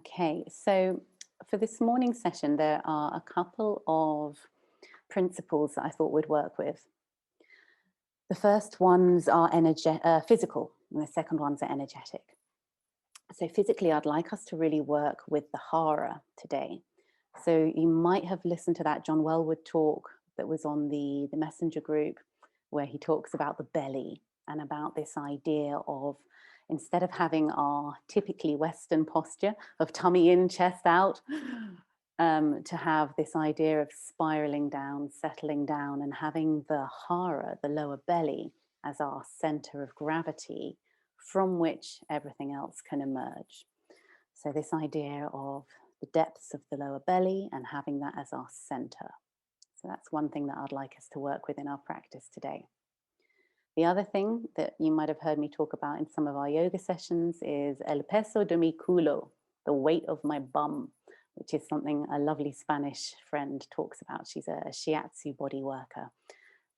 Okay, so for this morning session, there are a couple of principles that I thought would work with. The first ones are physical, and the second ones are energetic. So physically, I'd like us to really work with the hara today. So you might have listened to that John Wellwood talk that was on the messenger group, where he talks about the belly and about this idea of, instead of having our typically Western posture of tummy in, chest out, to have this idea of spiraling down, settling down, and having the hara, the lower belly, as our center of gravity from which everything else can emerge. So this idea of the depths of the lower belly and having that as our center. So that's one thing that I'd like us to work with in our practice today. The other thing that you might have heard me talk about in some of our yoga sessions is el peso de mi culo, the weight of my bum, which is something a lovely Spanish friend talks about. She's a shiatsu body worker.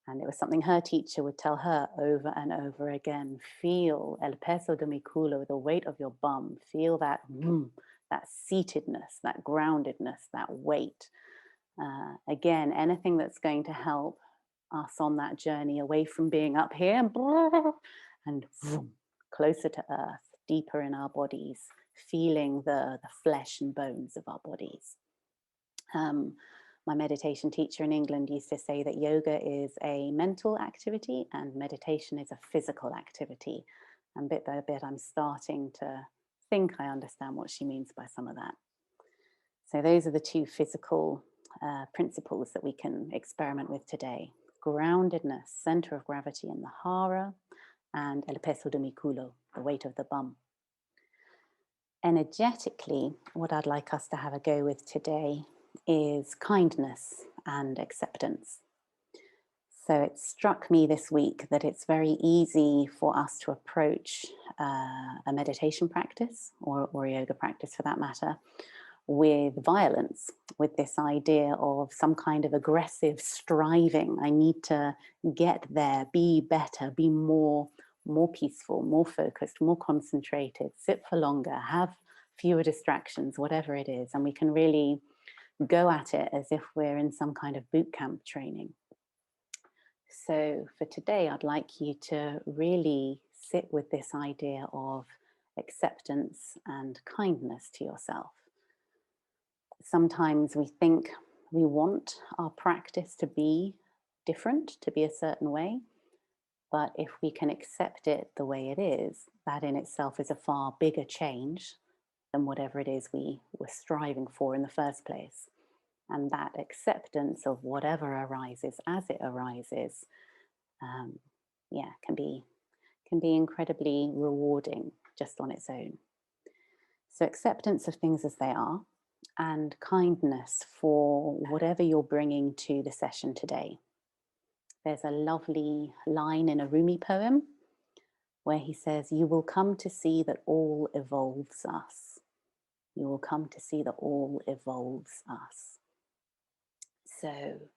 And it was something her teacher would tell her over and over again. Feel el peso de mi culo, the weight of your bum. Feel that, that seatedness, that groundedness, that weight. Again, anything that's going to help us on that journey away from being up here and closer to earth, deeper in our bodies, feeling the flesh and bones of our bodies. My meditation teacher in England used to say that yoga is a mental activity and meditation is a physical activity. And bit by bit, I'm starting to think I understand what she means by some of that. So those are the two physical principles that we can experiment with today. Groundedness, center of gravity in the hara, and el peso de mi culo, the weight of the bum. Energetically, what I'd like us to have a go with today is kindness and acceptance. So it struck me this week that it's very easy for us to approach a meditation practice or a yoga practice for that matter with violence, with this idea of some kind of aggressive striving. I need to get there, be better, be more peaceful, more focused, more concentrated, sit for longer, have fewer distractions, whatever it is. And we can really go at it as if we're in some kind of boot camp training. So for today, I'd like you to really sit with this idea of acceptance and kindness to yourself. Sometimes we think we want our practice to be different, to be a certain way. But if we can accept it the way it is, that in itself is a far bigger change than whatever it is we were striving for in the first place. And that acceptance of whatever arises as it arises, can be incredibly rewarding just on its own. So acceptance of things as they are, and kindness for whatever you're bringing to the session today. There's a lovely line in a Rumi poem where he says, "You will come to see that all evolves us. You will come to see that all evolves us." So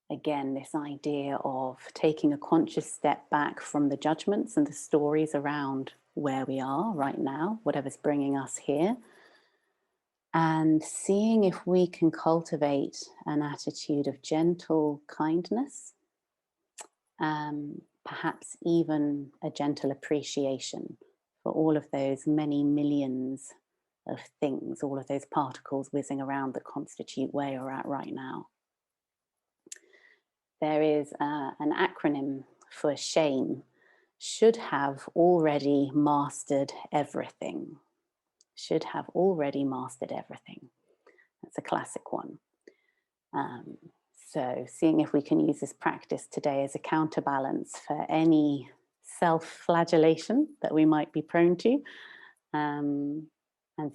again, this idea of taking a conscious step back from the judgments and the stories around where we are right now, whatever's bringing us here, and seeing if we can cultivate an attitude of gentle kindness, perhaps even a gentle appreciation for all of those many millions of things, all of those particles whizzing around that constitute where you're at right now. There is an acronym for shame: should have already mastered everything. Should have already mastered everything. That's a classic one. So seeing if we can use this practice today as a counterbalance for any self-flagellation that we might be prone to, and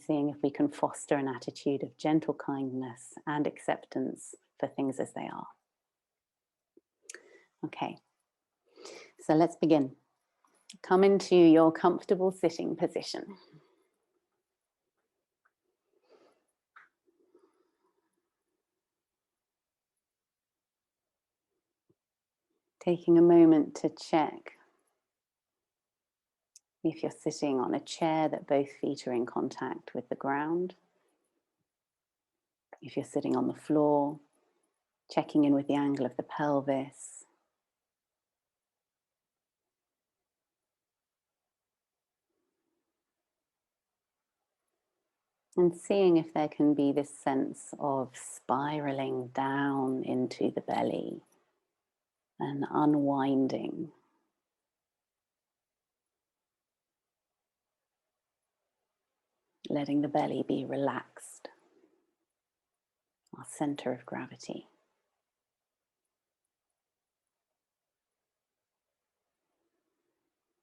seeing if we can foster an attitude of gentle kindness and acceptance for things as they are. Okay, so let's begin. Come into your comfortable sitting position. Taking a moment to check if you're sitting on a chair that both feet are in contact with the ground, If you're sitting on the floor, checking in with the angle of the pelvis. And seeing if there can be this sense of spiraling down into the belly and unwinding. Letting the belly be relaxed, our center of gravity.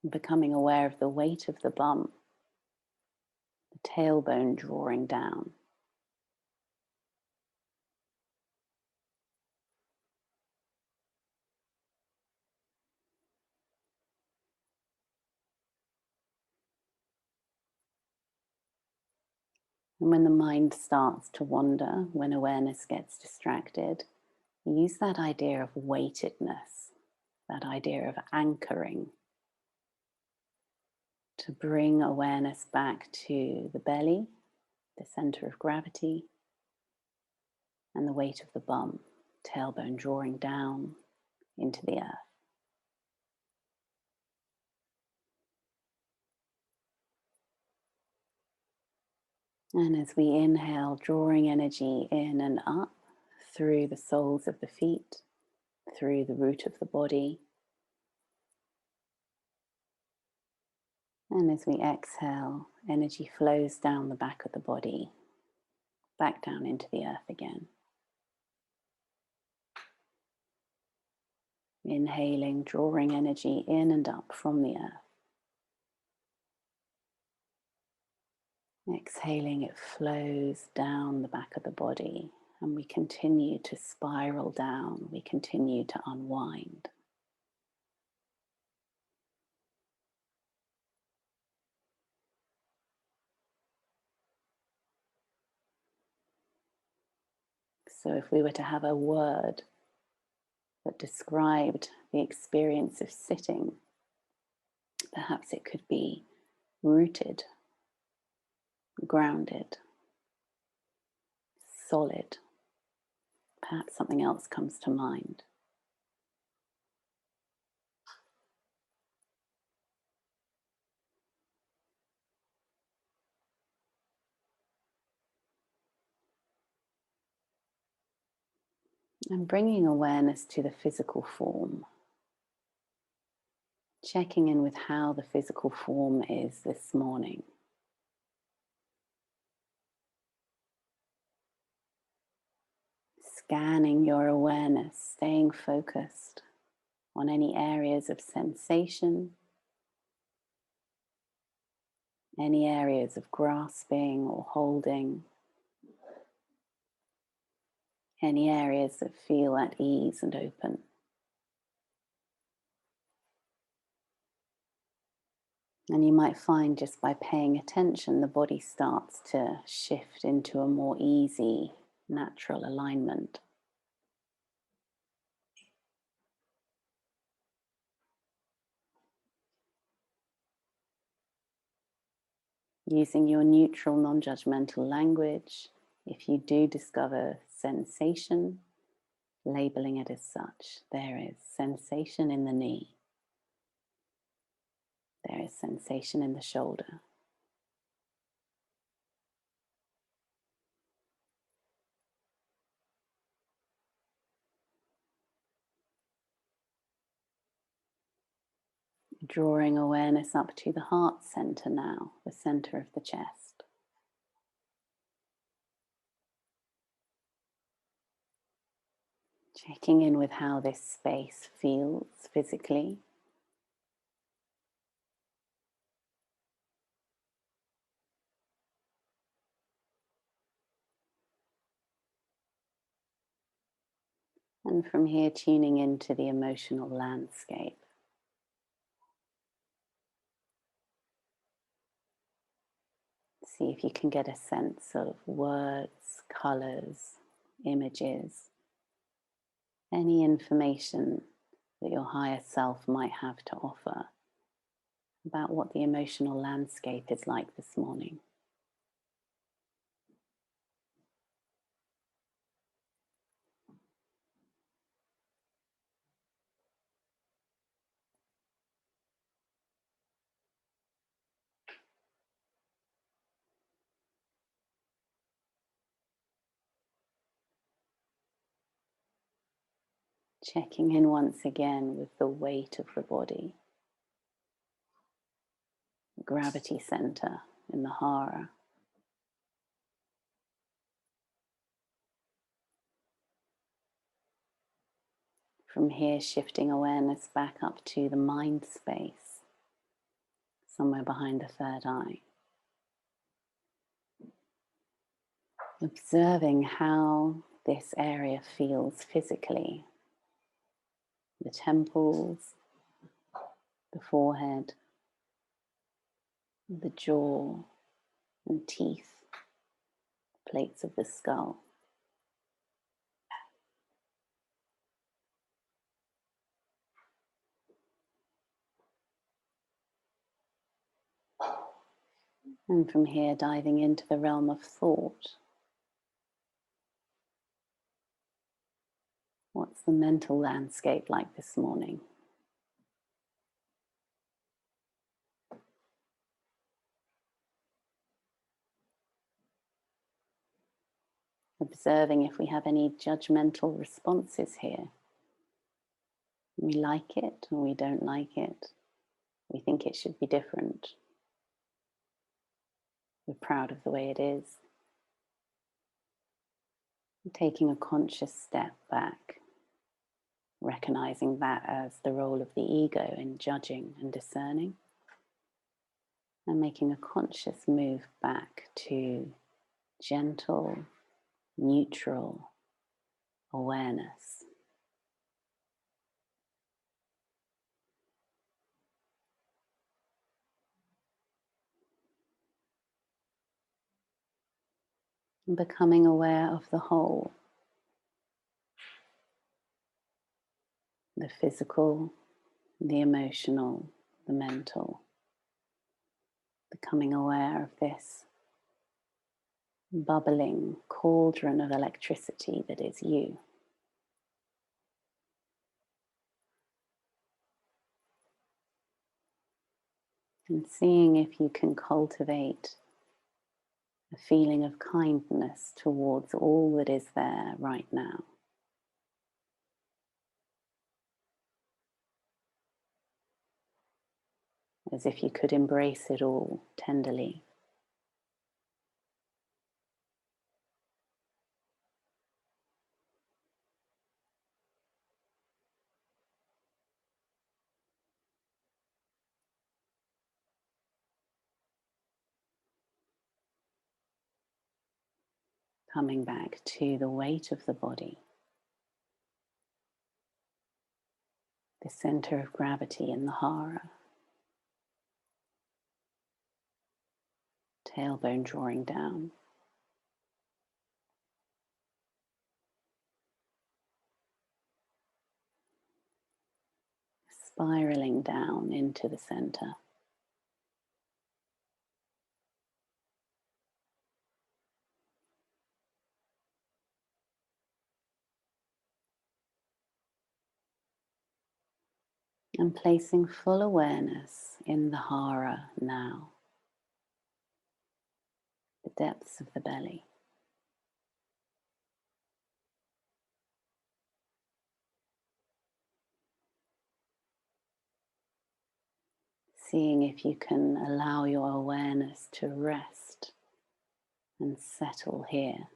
Becoming aware of the weight of the bum, the tailbone drawing down. And when the mind starts to wander, when awareness gets distracted, use that idea of weightedness, that idea of anchoring, to bring awareness back to the belly, the center of gravity, and the weight of the bum, tailbone drawing down into the earth. And as we inhale, drawing energy in and up through the soles of the feet, through the root of the body. And as we exhale, energy flows down the back of the body, back down into the earth again. Inhaling, drawing energy in and up from the earth. Exhaling, it flows down the back of the body, and we continue to spiral down, we continue to unwind. So if we were to have a word that described the experience of sitting, perhaps it could be rooted, grounded, solid. Perhaps something else comes to mind. And bringing awareness to the physical form. Checking in with how the physical form is this morning. Scanning your awareness, staying focused on any areas of sensation, any areas of grasping or holding, any areas that feel at ease and open. And you might find just by paying attention, the body starts to shift into a more easy, natural alignment. Using your neutral, non-judgmental language, if you do discover sensation, labeling it as such. There is sensation in the knee. There is sensation in the shoulder. Drawing awareness up to the heart center now, the center of the chest. Checking in with how this space feels physically. And from here, tuning into the emotional landscape. See if you can get a sense of words, colors, images, any information that your higher self might have to offer about what the emotional landscape is like this morning. Checking in once again with the weight of the body, the gravity center in the hara. From here, shifting awareness back up to the mind space, somewhere behind the third eye. Observing how this area feels physically. The temples, the forehead, the jaw and teeth, plates of the skull. And from here, diving into the realm of thought. What's the mental landscape like this morning? Observing if we have any judgmental responses here. We like it or we don't like it. We think it should be different. We're proud of the way it is. Taking a conscious step back, recognizing that as the role of the ego in judging and discerning, and making a conscious move back to gentle, neutral awareness. And becoming aware of the whole, the physical, the emotional, the mental. Becoming aware of this bubbling cauldron of electricity that is you. And seeing if you can cultivate a feeling of kindness towards all that is there right now. As if you could embrace it all tenderly. Coming back to the weight of the body, the center of gravity in the hara, tailbone drawing down, spiraling down into the center. And placing full awareness in the hara now, the depths of the belly. Seeing if you can allow your awareness to rest and settle here.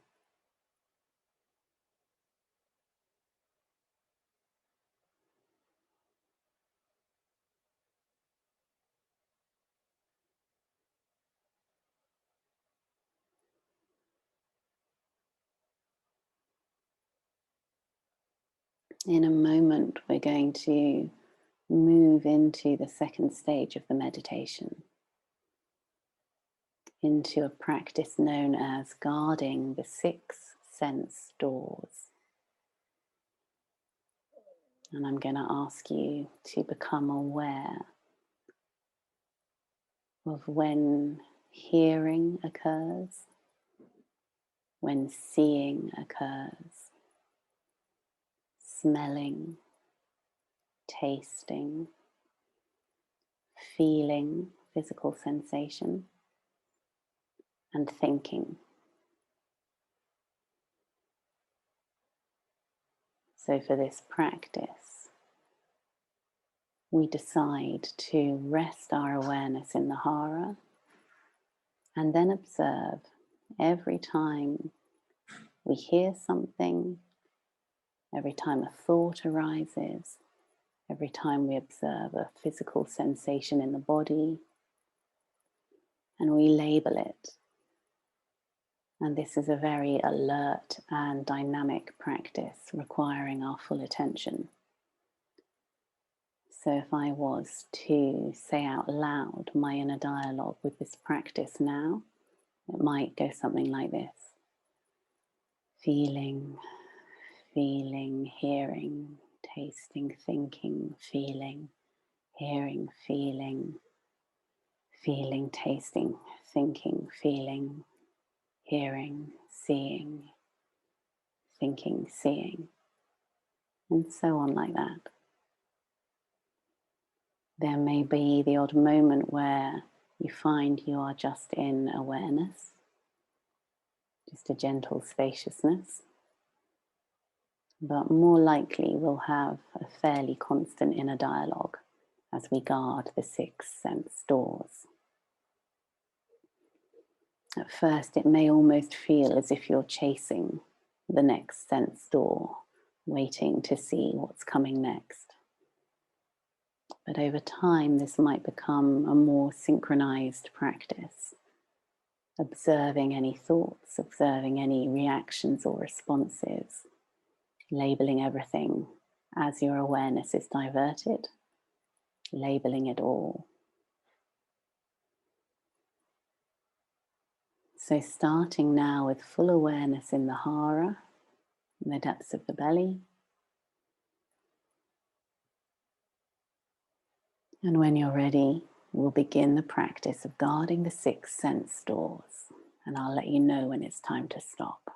In a moment, we're going to move into the second stage of the meditation, into a practice known as guarding the 6 sense doors. And I'm going to ask you to become aware of when hearing occurs, when seeing occurs, smelling, tasting, feeling physical sensation, and thinking. So for this practice, we decide to rest our awareness in the hara and then observe every time we hear something, every time a thought arises, every time we observe a physical sensation in the body, and we label it. And this is a very alert and dynamic practice requiring our full attention. So if I was to say out loud my inner dialogue with this practice now, it might go something like this. Feeling, feeling, hearing, tasting, thinking, feeling, hearing, feeling, feeling, tasting, thinking, feeling, hearing, seeing, thinking, seeing, and so on like that. There may be the odd moment where you find you are just in awareness, just a gentle spaciousness, but more likely we'll have a fairly constant inner dialogue as we guard the 6 sense doors. At first, it may almost feel as if you're chasing the next sense door, waiting to see what's coming next. But over time, this might become a more synchronized practice, observing any thoughts, observing any reactions or responses, labeling everything as your awareness is diverted, labeling it all. So starting now with full awareness in the hara, in the depths of the belly. And when you're ready, we'll begin the practice of guarding the 6 sense doors. And I'll let you know when it's time to stop.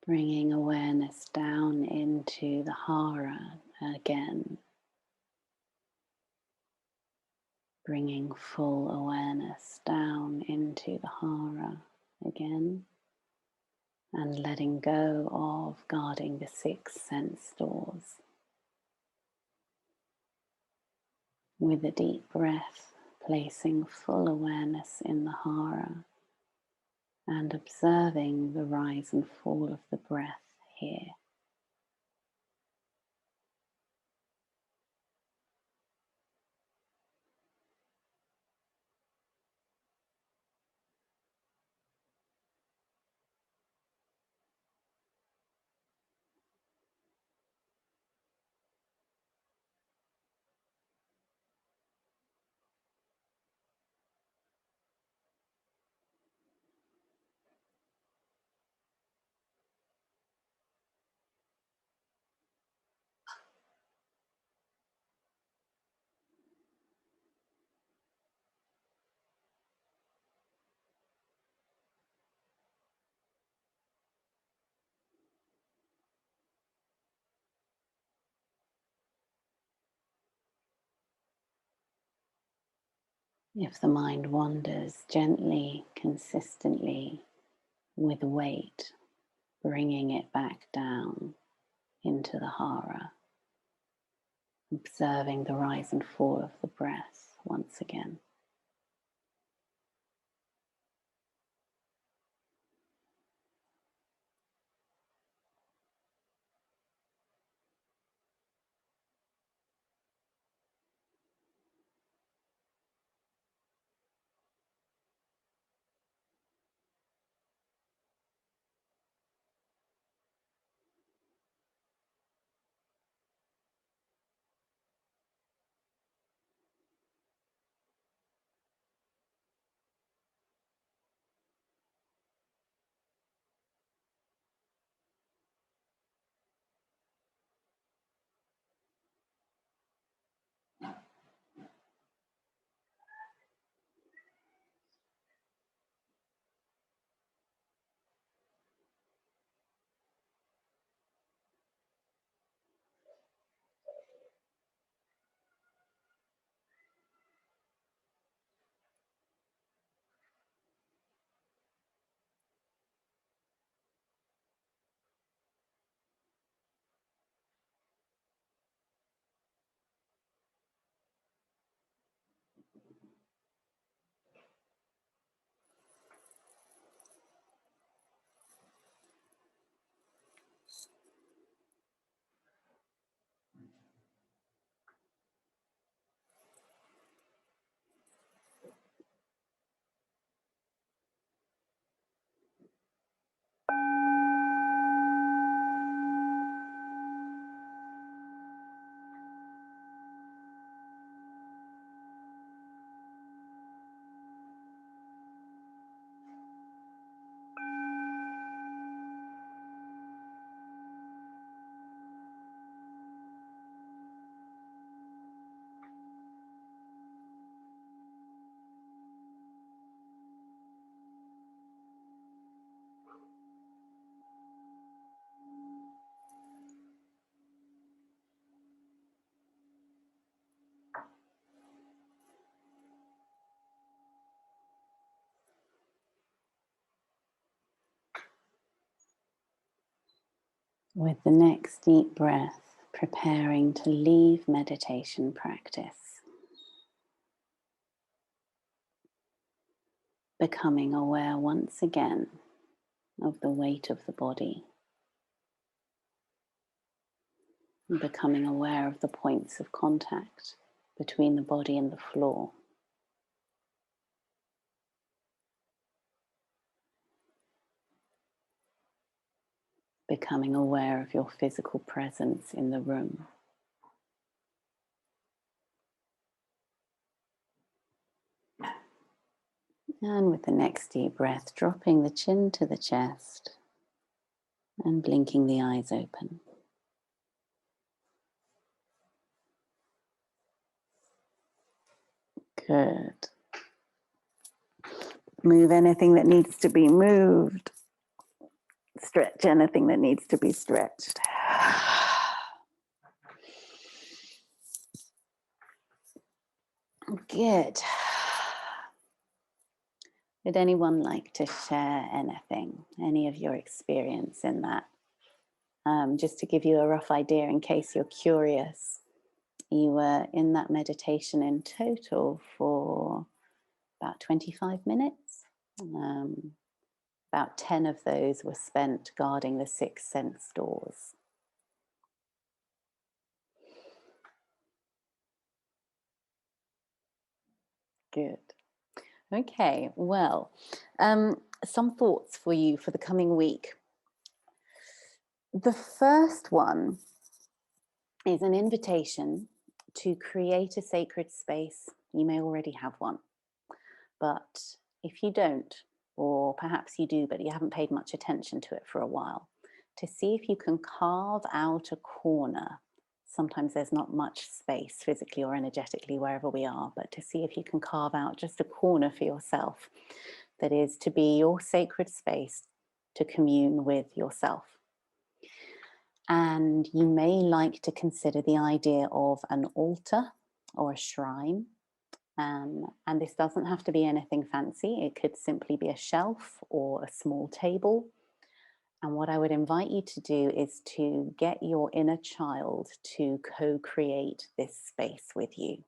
Bringing awareness down into the hara again. Bringing full awareness down into the hara again. And letting go of guarding the 6 sense doors. With a deep breath, placing full awareness in the hara and observing the rise and fall of the breath here. If the mind wanders, gently, consistently, with weight, bringing it back down into the hara, observing the rise and fall of the breath once again. With the next deep breath, preparing to leave meditation practice, becoming aware once again of the weight of the body, and becoming aware of the points of contact between the body and the floor. Becoming aware of your physical presence in the room. And with the next deep breath, dropping the chin to the chest and blinking the eyes open. Good. Move anything that needs to be moved. stretch anything that needs to be stretched. Good. Would anyone like to share anything, any of your experience in that? Just to give you a rough idea, in case you're curious, you were in that meditation in total for about 25 minutes. About 10 of those were spent guarding the 6 sense doors. Good. Okay, well, some thoughts for you for the coming week. The first one is an invitation to create a sacred space. You may already have one, but if you don't, or perhaps you do, but you haven't paid much attention to it for a while, to see if you can carve out a corner. Sometimes there's not much space physically or energetically wherever we are, but to see if you can carve out just a corner for yourself that is to be your sacred space to commune with yourself. And you may like to consider the idea of an altar or a shrine. And this doesn't have to be anything fancy. It could simply be a shelf or a small table. And what I would invite you to do is to get your inner child to co-create this space with you.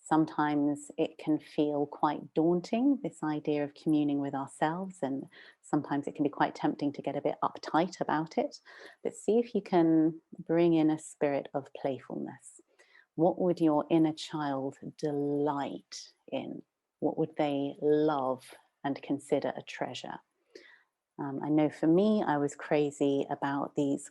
Sometimes it can feel quite daunting, this idea of communing with ourselves, and sometimes it can be quite tempting to get a bit uptight about it. But see if you can bring in a spirit of playfulness. What would your inner child delight in? What would they love and consider a treasure? I know for me, I was crazy about these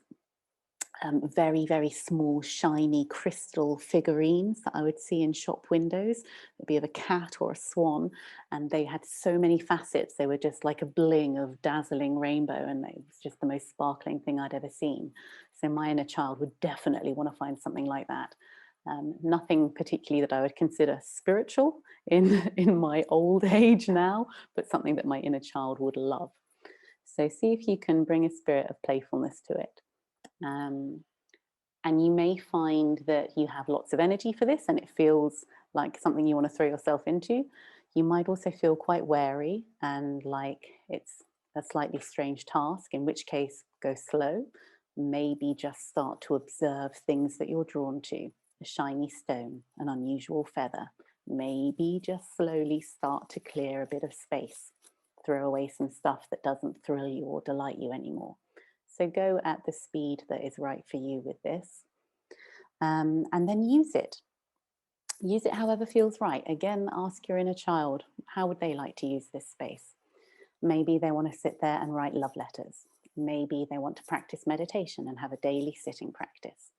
very, very small, shiny crystal figurines that I would see in shop windows. It'd be of a cat or a swan, and they had so many facets. They were just like a bling of dazzling rainbow, and it was just the most sparkling thing I'd ever seen. So my inner child would definitely want to find something like that. Nothing particularly that I would consider spiritual in my old age now, but something that my inner child would love. So see if you can bring a spirit of playfulness to it. And you may find that you have lots of energy for this and it feels like something you want to throw yourself into. You might also feel quite wary and like it's a slightly strange task, in which case go slow. Maybe just start to observe things that you're drawn to. A shiny stone, an unusual feather. Maybe just slowly start to clear a bit of space. Throw away some stuff that doesn't thrill you or delight you anymore. So go at the speed that is right for you with this. And then use it. Use it however feels right. Again, ask your inner child, how would they like to use this space? Maybe they want to sit there and write love letters. Maybe they want to practice meditation and have a daily sitting practice.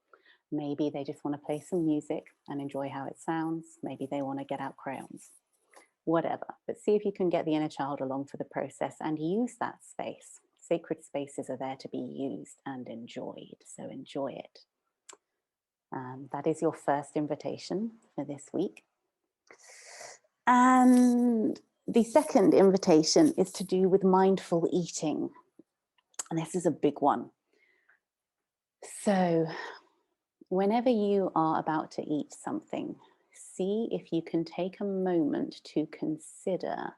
Maybe they just want to play some music and enjoy how it sounds. Maybe they want to get out crayons. Whatever, but see if you can get the inner child along for the process and use that space. Sacred spaces are there to be used and enjoyed, so enjoy it. That is your first invitation for this week. And the second invitation is to do with mindful eating. And this is a big one. So whenever you are about to eat something, see if you can take a moment to consider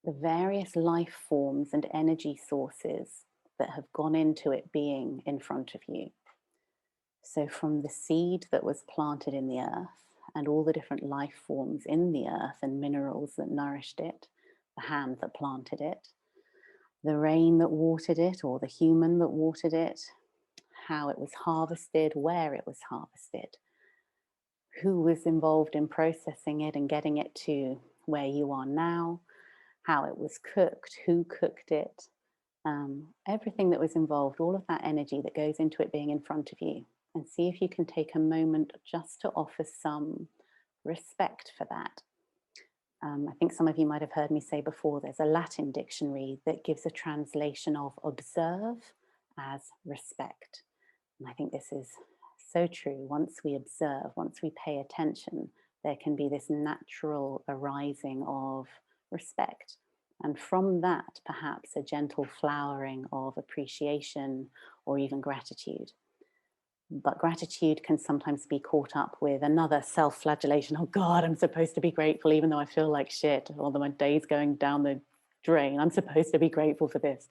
the various life forms and energy sources that have gone into it being in front of you. So from the seed that was planted in the earth and all the different life forms in the earth and minerals that nourished it, the hand that planted it, the rain that watered it or the human that watered it, how it was harvested, where it was harvested, who was involved in processing it and getting it to where you are now, how it was cooked, who cooked it, everything that was involved, all of that energy that goes into it being in front of you. And see if you can take a moment just to offer some respect for that. I think some of you might have heard me say before, there's a Latin dictionary that gives a translation of observe as respect. And I think this is so true. Once we observe, once we pay attention, there can be this natural arising of respect And from that, perhaps a gentle flowering of appreciation or even gratitude. But gratitude can sometimes be caught up with another self-flagellation. Oh God, I'm supposed to be grateful even though I feel like shit, although my day's going down the drain. I'm supposed to be grateful for this.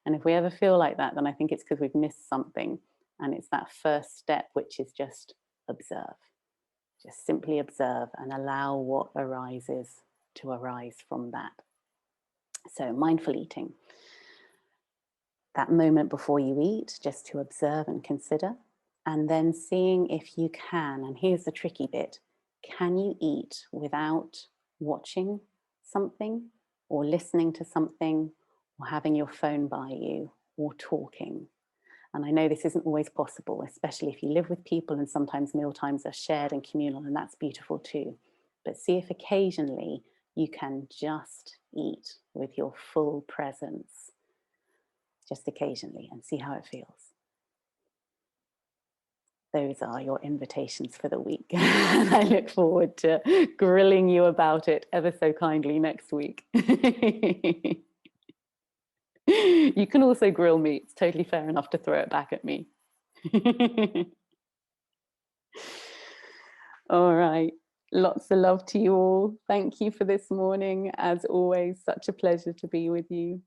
And if we ever feel like that, then I think it's because we've missed something. And it's that first step, which is just observe. Just simply observe and allow what arises to arise from that. So mindful eating. That moment before you eat, just to observe and consider. And then seeing if you can, and here's the tricky bit, can you eat without watching something or listening to something or having your phone by you or talking? And I know this isn't always possible, especially if you live with people and sometimes meal times are shared and communal, and that's beautiful too. But see if occasionally you can just eat with your full presence, just occasionally, and see how it feels. Those are your invitations for the week. And I look forward to grilling you about it ever so kindly next week. You can also grill me. It's totally fair enough to throw it back at me. All right. Lots of love to you all. Thank you for this morning. As always, such a pleasure to be with you.